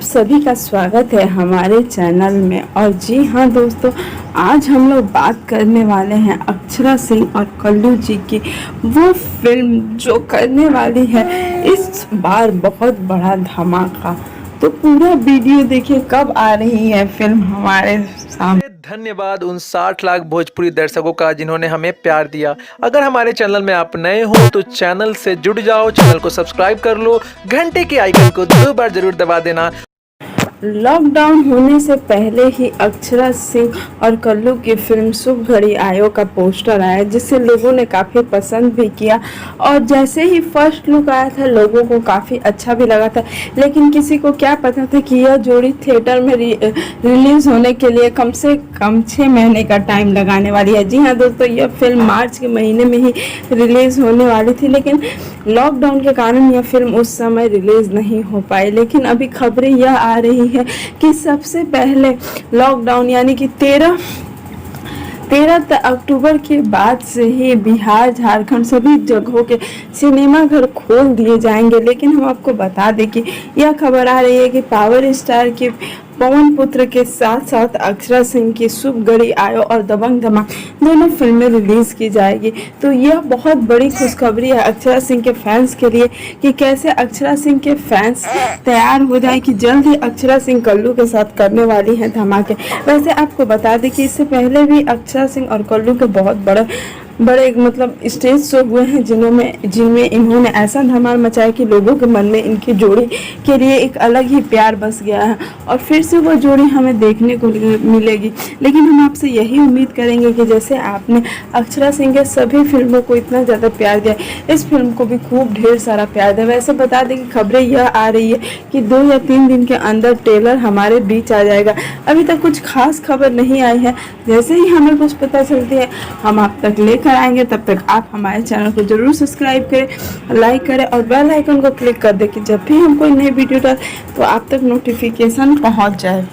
सभी का स्वागत है हमारे चैनल में। और जी हाँ दोस्तों, आज हम लोग बात करने वाले हैं अक्षरा सिंह और कल्लू जी की वो फिल्म जो करने वाली है इस बार बहुत बड़ा धमाका। तो पूरा वीडियो देखिए कब आ रही है फिल्म हमारे सामने। धन्यवाद उन 60 लाख भोजपुरी दर्शकों का जिन्होंने हमें प्यार दिया। अगर हमारे चैनल में आप नए हो तो चैनल से जुड़ जाओ, चैनल को सब्सक्राइब कर लो, घंटे के आइकन को 2 बार जरूर दबा देना। लॉकडाउन होने से पहले ही अक्षरा सिंह और कल्लू की फिल्म शुभ घड़ी आयो का पोस्टर आया, जिसे लोगों ने काफ़ी पसंद भी किया। और जैसे ही फर्स्ट लुक आया था लोगों को काफ़ी अच्छा भी लगा था, लेकिन किसी को क्या पता था कि यह जोड़ी थिएटर में रिलीज़ होने के लिए कम से कम 6 महीने का टाइम लगाने वाली है। जी हाँ दोस्तों, यह फिल्म मार्च के महीने में ही रिलीज़ होने वाली थी, लेकिन लॉकडाउन के कारण यह फिल्म उस समय रिलीज़ नहीं हो पाई। लेकिन अभी खबरें यह आ रही है कि सबसे पहले लॉकडाउन यानी कि 13 अक्टूबर के बाद से ही बिहार, झारखंड सभी जगहों के सिनेमा घर खोल दिए जाएंगे। लेकिन हम आपको बता दें कि यह खबर आ रही है कि पावर स्टार की पवन पुत्र के साथ साथ अक्षरा सिंह की शुभ घड़ी आयो और दबंग धमाक दोनों फिल्में रिलीज की जाएगी। तो यह बहुत बड़ी खुशखबरी है अक्षरा सिंह के फैंस के लिए कि कैसे अक्षरा सिंह के फैंस तैयार हो जाए कि जल्द ही अक्षरा सिंह कल्लू के साथ करने वाली हैं धमाके। वैसे आपको बता दें कि इससे पहले भी अक्षरा सिंह और कल्लू के बहुत बड़े मतलब स्टेज शो हुए हैं जिनमें इन्होंने ऐसा धमाल मचाया कि लोगों के मन में इनकी जोड़ी के लिए एक अलग ही प्यार बस गया है और फिर से वो जोड़ी हमें देखने को मिलेगी। लेकिन हम आपसे यही उम्मीद करेंगे कि जैसे आपने अक्षरा सिंह के सभी फिल्मों को इतना ज़्यादा प्यार दिया, इस फिल्म को भी खूब ढेर सारा प्यार दिया। वैसे बता दें कि खबरें यह आ रही है कि 2 या 3 दिन के अंदर ट्रेलर हमारे बीच आ जाएगा। अभी तक कुछ खास खबर नहीं आई है, जैसे ही हमें कुछ पता चलती है हम आप तक लेकर आएंगे। तब तक आप हमारे चैनल को जरूर सब्सक्राइब करें, लाइक करें और बेल आइकन को क्लिक कर दें कि जब भी हम कोई नई वीडियो डालें तो आप तक नोटिफिकेशन पहुंच जाए।